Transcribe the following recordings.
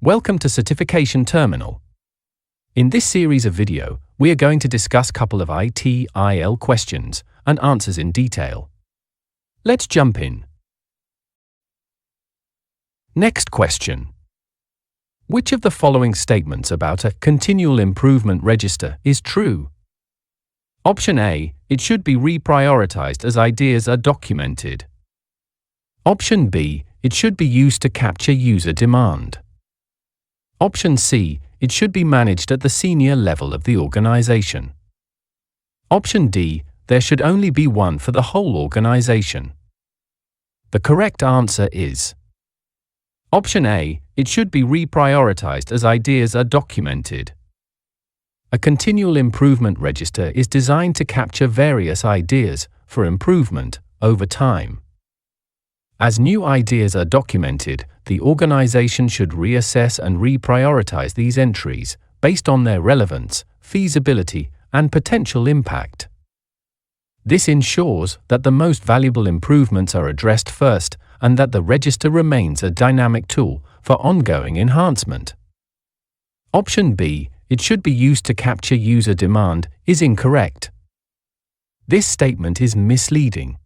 Welcome to Certification Terminal. In this series of video, we are going to discuss a couple of ITIL questions and answers in detail. Let's jump in. Next question. Which of the following statements about a continual improvement register is true? Option A, it should be reprioritized as ideas are documented. Option B, it should be used to capture user demand. Option C, it should be managed at the senior level of the organization. Option D, there should only be one for the whole organization. The correct answer is Option A, it should be reprioritized as ideas are documented. A continual improvement register is designed to capture various ideas for improvement over time. As new ideas are documented, the organization should reassess and reprioritize these entries based on their relevance, feasibility, and potential impact. This ensures that the most valuable improvements are addressed first and that the register remains a dynamic tool for ongoing enhancement. Option B, it should be used to capture user demand, is incorrect. This statement is misleading.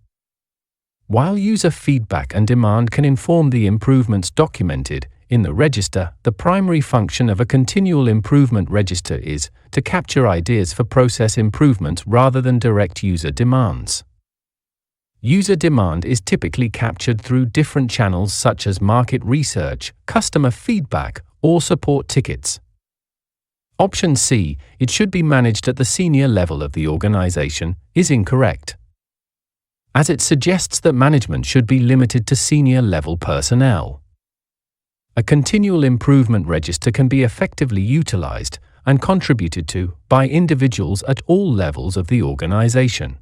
While user feedback and demand can inform the improvements documented in the register, the primary function of a continual improvement register is to capture ideas for process improvements rather than direct user demands. User demand is typically captured through different channels such as market research, customer feedback, or support tickets. Option C, it should be managed at the senior level of the organization, is incorrect, as it suggests that management should be limited to senior-level personnel. A continual improvement register can be effectively utilized and contributed to by individuals at all levels of the organization.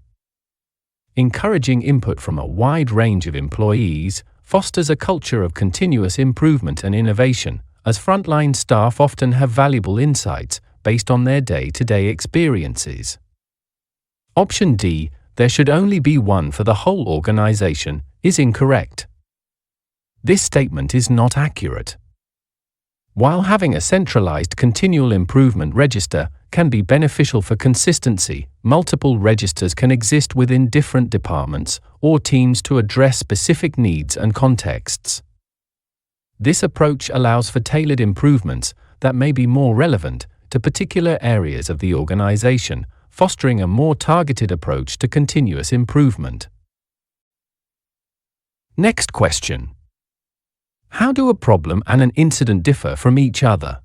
Encouraging input from a wide range of employees fosters a culture of continuous improvement and innovation, as frontline staff often have valuable insights based on their day-to-day experiences. Option D, there should only be one for the whole organization, is incorrect. This statement is not accurate. While having a centralized continual improvement register can be beneficial for consistency, multiple registers can exist within different departments or teams to address specific needs and contexts. This approach allows for tailored improvements that may be more relevant to particular areas of the organization, fostering a more targeted approach to continuous improvement. Next question. How do a problem and an incident differ from each other?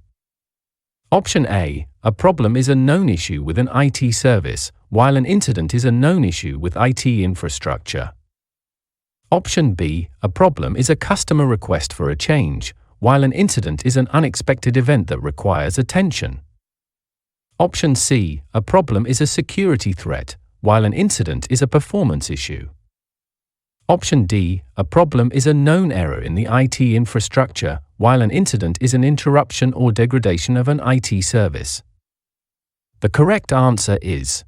Option A, a problem is a known issue with an IT service, while an incident is a known issue with IT infrastructure. Option B, a problem is a customer request for a change, while an incident is an unexpected event that requires attention. Option C, a problem is a security threat, while an incident is a performance issue. Option D, a problem is a known error in the IT infrastructure, while an incident is an interruption or degradation of an IT service. The correct answer is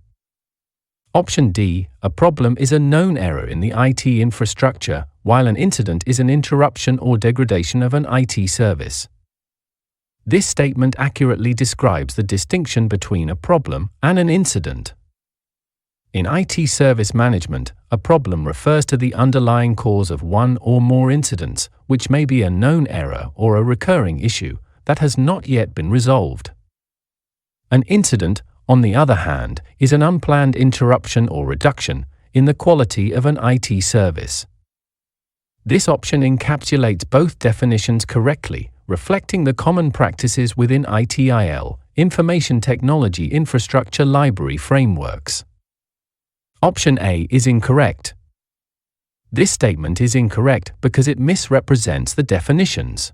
Option D, a problem is a known error in the IT infrastructure, while an incident is an interruption or degradation of an IT service. This statement accurately describes the distinction between a problem and an incident. In IT service management, a problem refers to the underlying cause of one or more incidents, which may be a known error or a recurring issue that has not yet been resolved. An incident, on the other hand, is an unplanned interruption or reduction in the quality of an IT service. This option encapsulates both definitions correctly, reflecting the common practices within ITIL, Information Technology Infrastructure Library frameworks. Option A is incorrect. This statement is incorrect because it misrepresents the definitions.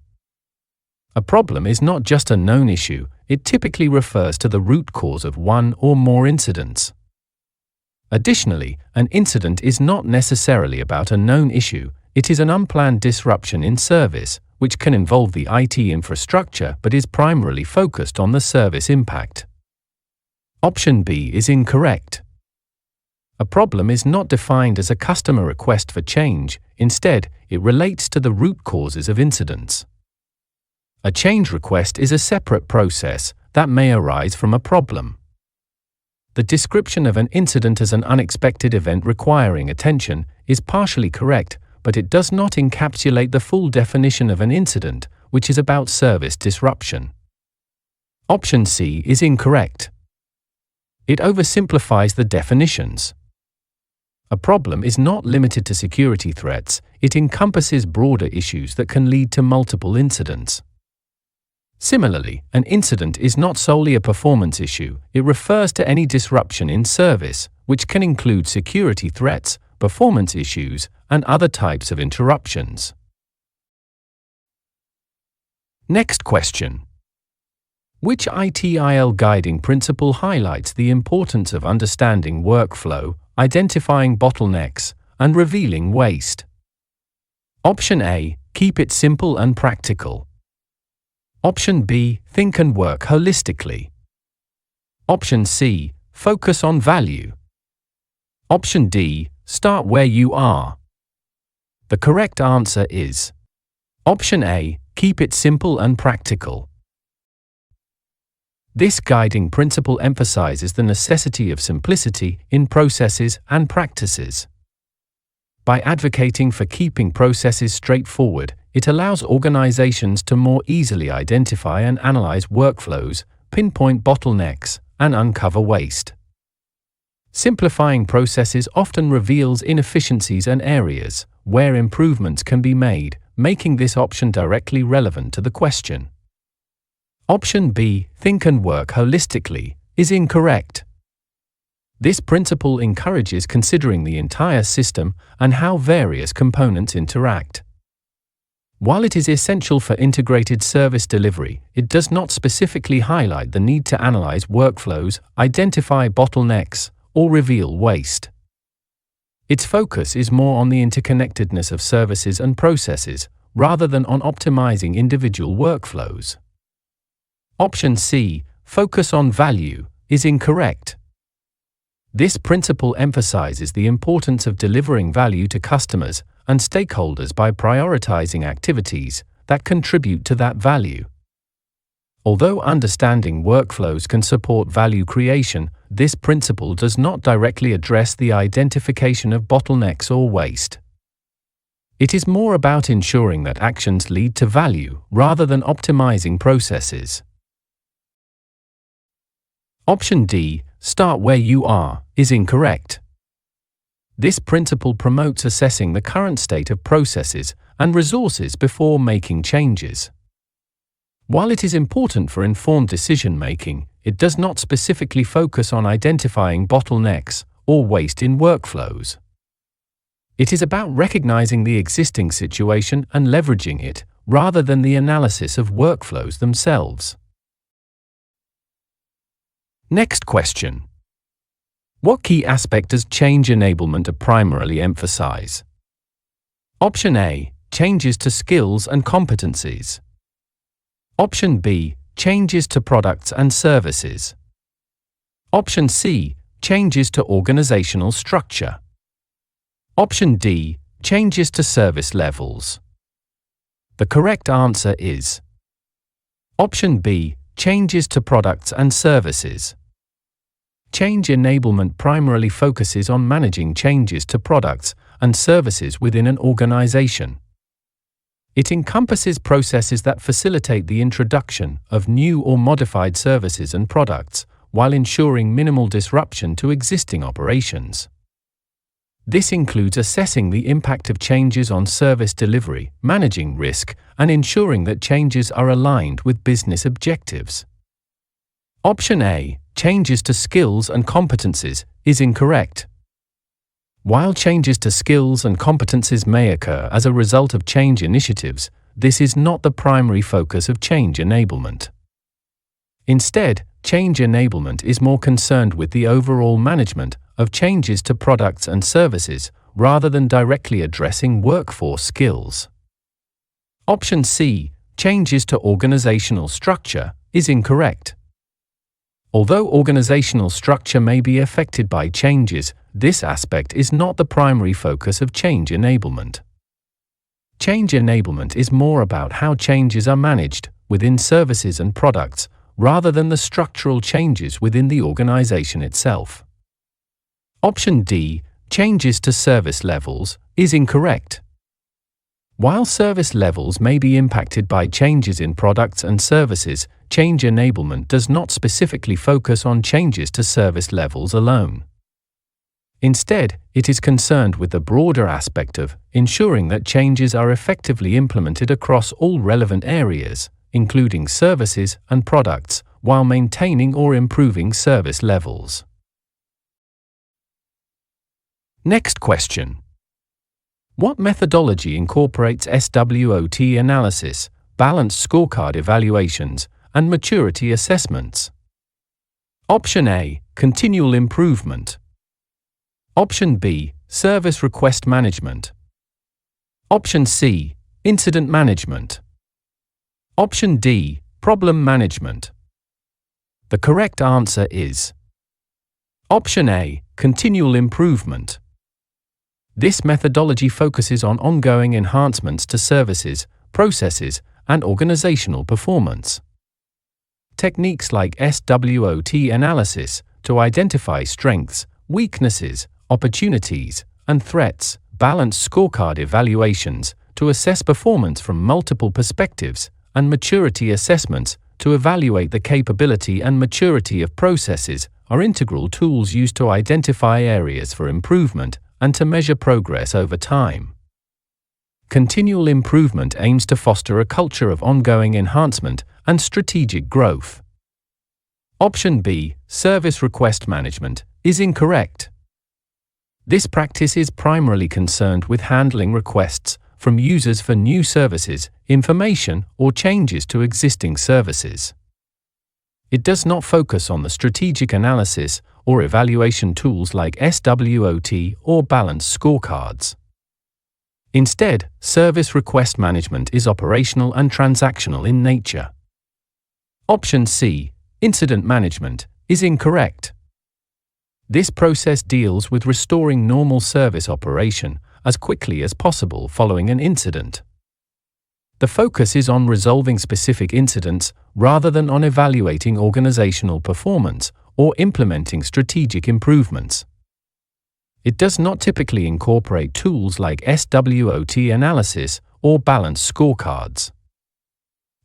A problem is not just a known issue, it typically refers to the root cause of one or more incidents. Additionally, an incident is not necessarily about a known issue, it is an unplanned disruption in service, which can involve the IT infrastructure but is primarily focused on the service impact. Option B is incorrect. A problem is not defined as a customer request for change, instead, it relates to the root causes of incidents. A change request is a separate process that may arise from a problem. The description of an incident as an unexpected event requiring attention is partially correct, but it does not encapsulate the full definition of an incident, which is about service disruption. Option C is incorrect. It oversimplifies the definitions. A problem is not limited to security threats, it encompasses broader issues that can lead to multiple incidents. Similarly, an incident is not solely a performance issue, it refers to any disruption in service, which can include security threats, performance issues, and other types of interruptions. Next question. Which ITIL guiding principle highlights the importance of understanding workflow, identifying bottlenecks, and revealing waste? Option A, keep it simple and practical. Option B, think and work holistically. Option C, focus on value. Option D, start where you are. The correct answer is Option A, keep it simple and practical. This guiding principle emphasizes the necessity of simplicity in processes and practices. By advocating for keeping processes straightforward, it allows organizations to more easily identify and analyze workflows, pinpoint bottlenecks, and uncover waste. Simplifying processes often reveals inefficiencies and areas where improvements can be made, making this option directly relevant to the question. Option B, think and work holistically, is incorrect. This principle encourages considering the entire system and how various components interact. While it is essential for integrated service delivery, it does not specifically highlight the need to analyze workflows, identify bottlenecks, or reveal waste. Its focus is more on the interconnectedness of services and processes, rather than on optimizing individual workflows. Option C, focus on value, is incorrect. This principle emphasizes the importance of delivering value to customers and stakeholders by prioritizing activities that contribute to that value. Although understanding workflows can support value creation, this principle does not directly address the identification of bottlenecks or waste. It is more about ensuring that actions lead to value rather than optimizing processes. Option D, start where you are, is incorrect. This principle promotes assessing the current state of processes and resources before making changes. While it is important for informed decision-making, it does not specifically focus on identifying bottlenecks or waste in workflows. It is about recognizing the existing situation and leveraging it, rather than the analysis of workflows themselves. Next question. What key aspect does change enablement primarily emphasize? Option A, changes to skills and competencies. Option B, changes to products and services. Option C, changes to organizational structure. Option D, changes to service levels. The correct answer is Option B, changes to products and services. Change enablement primarily focuses on managing changes to products and services within an organization. It encompasses processes that facilitate the introduction of new or modified services and products, while ensuring minimal disruption to existing operations. This includes assessing the impact of changes on service delivery, managing risk, and ensuring that changes are aligned with business objectives. Option A, changes to skills and competencies, is incorrect. While changes to skills and competencies may occur as a result of change initiatives, this is not the primary focus of change enablement. Instead, change enablement is more concerned with the overall management of changes to products and services, rather than directly addressing workforce skills. Option C, changes to organizational structure, is incorrect. Although organizational structure may be affected by changes, this aspect is not the primary focus of change enablement. Change enablement is more about how changes are managed, within services and products, rather than the structural changes within the organization itself. Option D, changes to service levels, is incorrect. While service levels may be impacted by changes in products and services, change enablement does not specifically focus on changes to service levels alone. Instead, it is concerned with the broader aspect of ensuring that changes are effectively implemented across all relevant areas, including services and products, while maintaining or improving service levels. Next question. What methodology incorporates SWOT analysis, balanced scorecard evaluations, and maturity assessments? Option A, continual improvement. Option B, service request management. Option C, incident management. Option D, problem management. The correct answer is Option A, continual improvement. This methodology focuses on ongoing enhancements to services, processes, and organizational performance. Techniques like SWOT analysis to identify strengths, weaknesses, opportunities, and threats, balanced scorecard evaluations to assess performance from multiple perspectives, and maturity assessments to evaluate the capability and maturity of processes are integral tools used to identify areas for improvement and to measure progress over time. Continual improvement aims to foster a culture of ongoing enhancement and strategic growth. Option B, service request management, is incorrect. This practice is primarily concerned with handling requests from users for new services, information, or changes to existing services. It does not focus on the strategic analysis or evaluation tools like SWOT or balanced scorecards. Instead, service request management is operational and transactional in nature. Option C, incident management, is incorrect. This process deals with restoring normal service operation as quickly as possible following an incident. The focus is on resolving specific incidents rather than on evaluating organizational performance or implementing strategic improvements. It does not typically incorporate tools like SWOT analysis or balanced scorecards.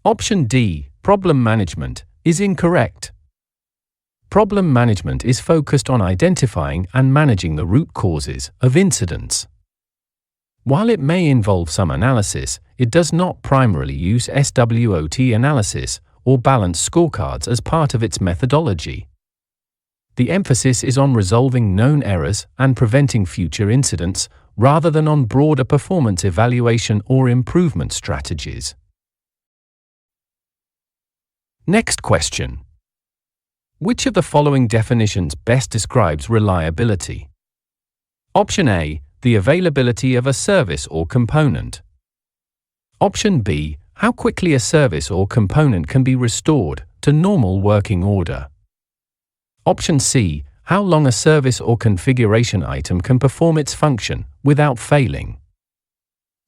Option D, problem management, is incorrect. Problem management is focused on identifying and managing the root causes of incidents. While it may involve some analysis, it does not primarily use SWOT analysis or balanced scorecards as part of its methodology. The emphasis is on resolving known errors and preventing future incidents, rather than on broader performance evaluation or improvement strategies. Next question. Which of the following definitions best describes reliability? Option A, the availability of a service or component. Option B, how quickly a service or component can be restored to normal working order. Option C, how long a service or configuration item can perform its function without failing.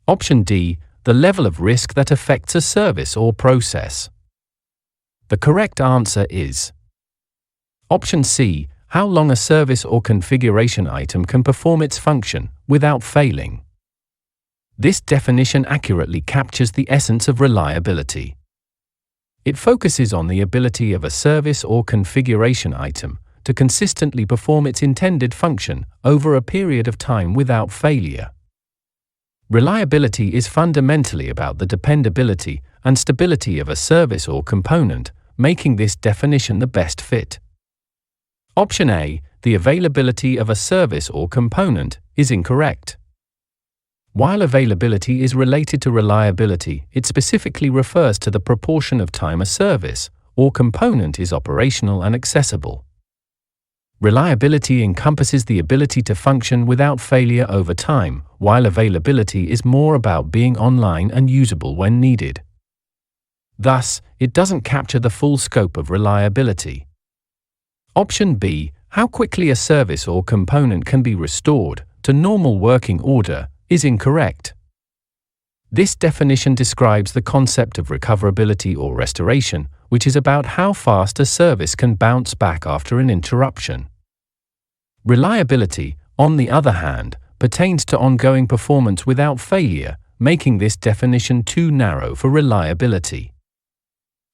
Option D, the level of risk that affects a service or process. The correct answer is Option C, how long a service or configuration item can perform its function without failing. This definition accurately captures the essence of reliability. It focuses on the ability of a service or configuration item to consistently perform its intended function over a period of time without failure. Reliability is fundamentally about the dependability and stability of a service or component, making this definition the best fit. Option A, the availability of a service or component, is incorrect. While availability is related to reliability, it specifically refers to the proportion of time a service or component is operational and accessible. Reliability encompasses the ability to function without failure over time, while availability is more about being online and usable when needed. Thus, it doesn't capture the full scope of reliability. Option B, how quickly a service or component can be restored to normal working order, is incorrect. This definition describes the concept of recoverability or restoration, which is about how fast a service can bounce back after an interruption. Reliability, on the other hand, pertains to ongoing performance without failure, making this definition too narrow for reliability.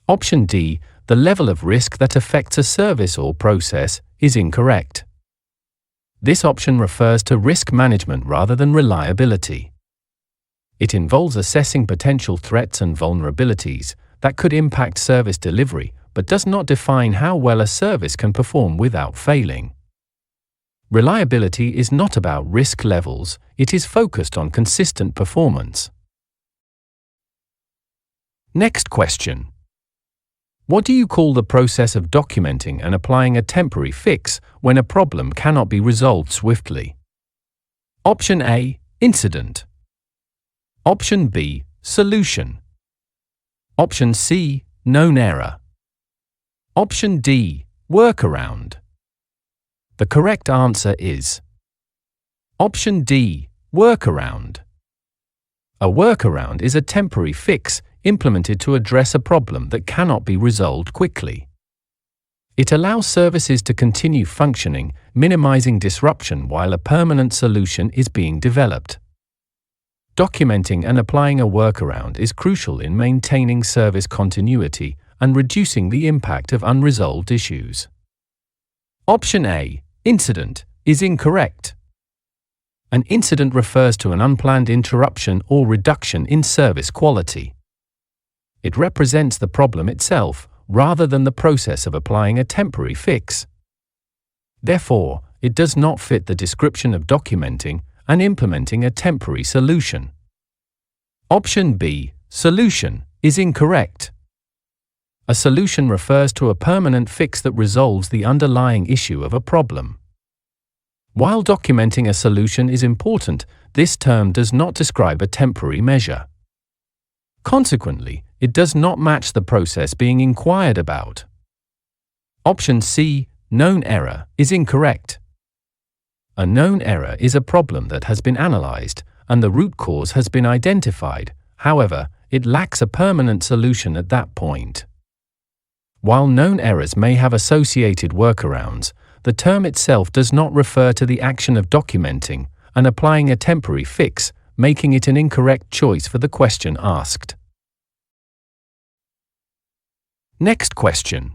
Option D, the level of risk that affects a service or process, is incorrect. This option refers to risk management rather than reliability. It involves assessing potential threats and vulnerabilities that could impact service delivery, but does not define how well a service can perform without failing. Reliability is not about risk levels, it is focused on consistent performance. Next question. What do you call the process of documenting and applying a temporary fix when a problem cannot be resolved swiftly? Option A, incident. Option B, solution. Option C, known error. Option D, workaround. The correct answer is Option D, workaround. A workaround is a temporary fix implemented to address a problem that cannot be resolved quickly. It allows services to continue functioning, minimizing disruption while a permanent solution is being developed. Documenting and applying a workaround is crucial in maintaining service continuity and reducing the impact of unresolved issues. Option A, incident, is incorrect. An incident refers to an unplanned interruption or reduction in service quality. It represents the problem itself, rather than the process of applying a temporary fix. Therefore, it does not fit the description of documenting and implementing a temporary solution. Option B, solution, is incorrect. A solution refers to a permanent fix that resolves the underlying issue of a problem. While documenting a solution is important, this term does not describe a temporary measure. Consequently, it does not match the process being inquired about. Option C, known error, is incorrect. A known error is a problem that has been analyzed, and the root cause has been identified. However, it lacks a permanent solution at that point. While known errors may have associated workarounds, the term itself does not refer to the action of documenting and applying a temporary fix, making it an incorrect choice for the question asked. Next question.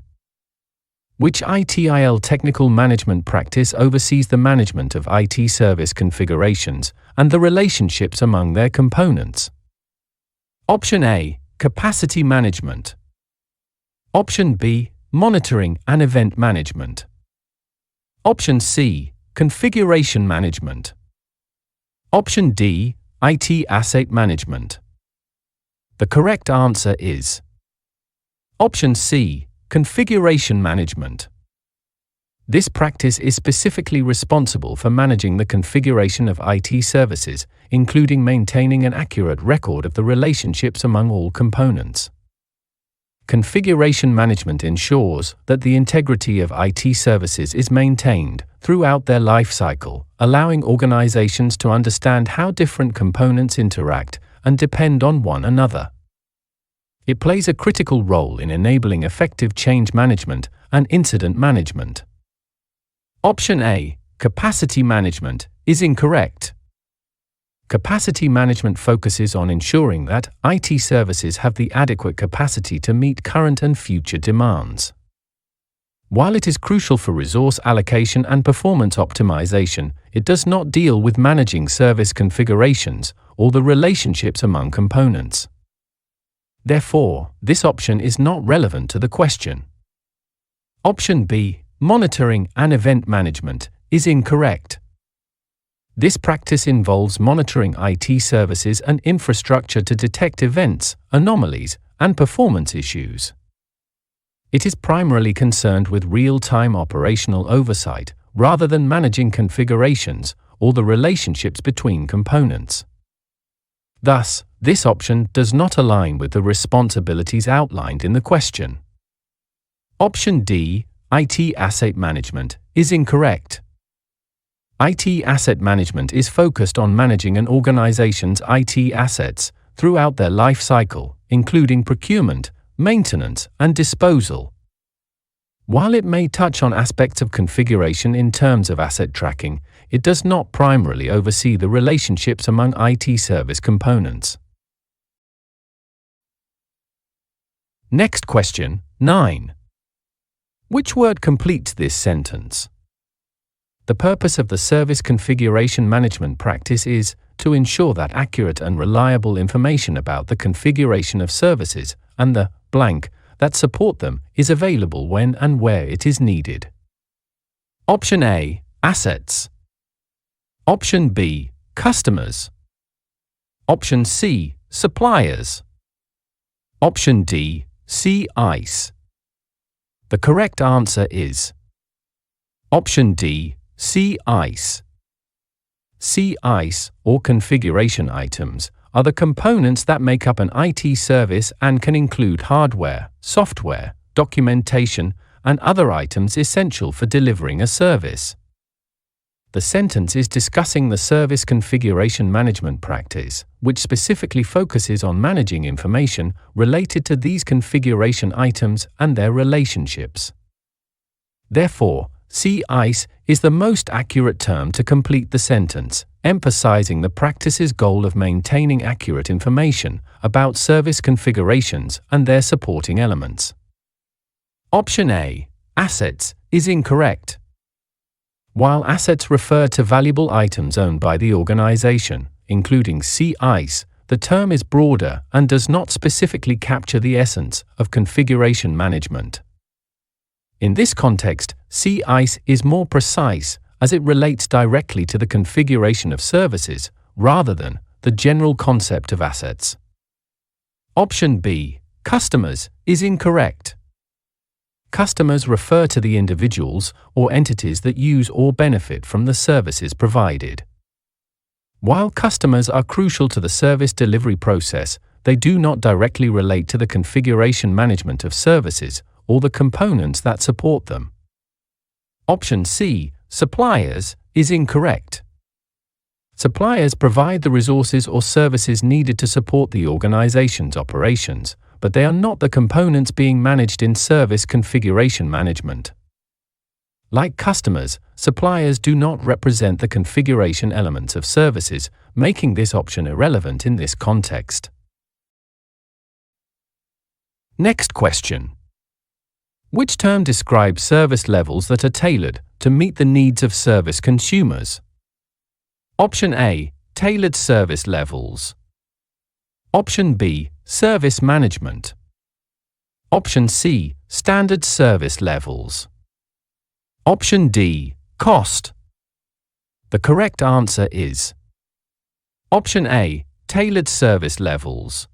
Which ITIL technical management practice oversees the management of IT service configurations and the relationships among their components? Option A, capacity management. Option B, monitoring and event management. Option C, configuration management. Option D, IT asset management. The correct answer is Option C, configuration management. This practice is specifically responsible for managing the configuration of IT services, including maintaining an accurate record of the relationships among all components. Configuration management ensures that the integrity of IT services is maintained throughout their life cycle, allowing organizations to understand how different components interact and depend on one another. It plays a critical role in enabling effective change management and incident management. Option A, capacity management, is incorrect. Capacity management focuses on ensuring that IT services have the adequate capacity to meet current and future demands. While it is crucial for resource allocation and performance optimization, it does not deal with managing service configurations or the relationships among components. Therefore, this option is not relevant to the question. Option B, monitoring and event management, is incorrect. This practice involves monitoring IT services and infrastructure to detect events, anomalies, and performance issues. It is primarily concerned with real-time operational oversight, rather than managing configurations or the relationships between components. Thus, this option does not align with the responsibilities outlined in the question. Option D, IT asset management, is incorrect. IT asset management is focused on managing an organization's IT assets throughout their life cycle, including procurement, maintenance, and disposal. While it may touch on aspects of configuration in terms of asset tracking, it does not primarily oversee the relationships among IT service components. Next question, 9. Which word completes this sentence? The purpose of the service configuration management practice is to ensure that accurate and reliable information about the configuration of services and the blank that support them is available when and where it is needed. Option A, assets. Option B, customers. Option C, suppliers. Option D, ITIL. The correct answer is option D, ITIL. ITIL, or configuration items, are the components that make up an IT service and can include hardware, software, documentation, and other items essential for delivering a service. The sentence is discussing the service configuration management practice, which specifically focuses on managing information related to these configuration items and their relationships. Therefore, ITIL is the most accurate term to complete the sentence, emphasizing the practice's goal of maintaining accurate information about service configurations and their supporting elements. Option A, assets, is incorrect. While assets refer to valuable items owned by the organization, including ITIL, the term is broader and does not specifically capture the essence of configuration management. In this context, ITIL is more precise as it relates directly to the configuration of services rather than the general concept of assets. Option B, customers, is incorrect. Customers refer to the individuals or entities that use or benefit from the services provided. While customers are crucial to the service delivery process, they do not directly relate to the configuration management of services or the components that support them. Option C, suppliers, is incorrect. Suppliers provide the resources or services needed to support the organization's operations, but they are not the components being managed in service configuration management. Like customers, suppliers do not represent the configuration elements of services, making this option irrelevant in this context. Next question. Which term describes service levels that are tailored to meet the needs of service consumers? Option A, tailored service levels. Option B, service management. Option C, standard service levels. Option D, cost. The correct answer is Option A, tailored service levels.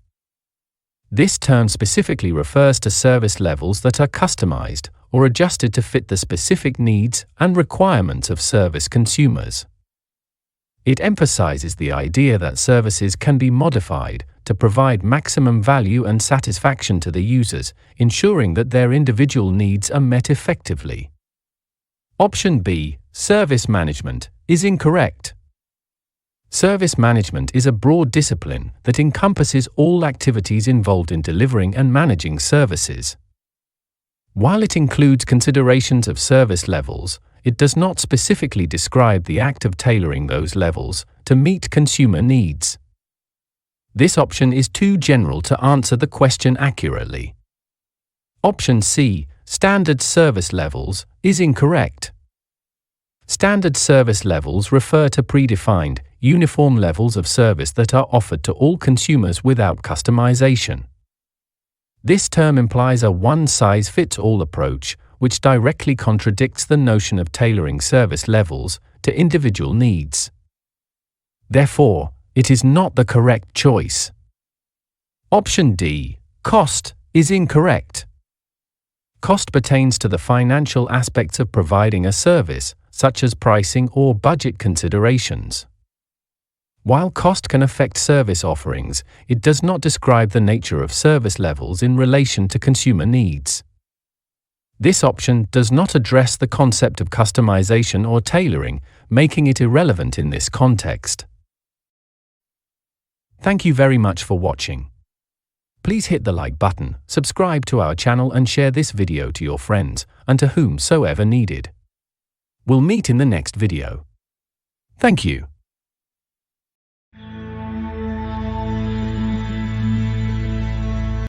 This term specifically refers to service levels that are customized or adjusted to fit the specific needs and requirements of service consumers. It emphasizes the idea that services can be modified to provide maximum value and satisfaction to the users, ensuring that their individual needs are met effectively. Option B, service management, is incorrect. Service management is a broad discipline that encompasses all activities involved in delivering and managing services. While it includes considerations of service levels, it does not specifically describe the act of tailoring those levels to meet consumer needs. This option is too general to answer the question accurately. Option C, standard service levels, is incorrect. Standard service levels refer to predefined, uniform levels of service that are offered to all consumers without customization. This term implies a one-size-fits-all approach, which directly contradicts the notion of tailoring service levels to individual needs. Therefore, it is not the correct choice. Option D, cost, is incorrect. Cost pertains to the financial aspects of providing a service, such as pricing or budget considerations. While cost can affect service offerings, it does not describe the nature of service levels in relation to consumer needs. This option does not address the concept of customization or tailoring, making it irrelevant in this context. Thank you very much for watching. Please hit the like button, subscribe to our channel and share this video to your friends and to whomsoever needed. We'll meet in the next video. Thank you.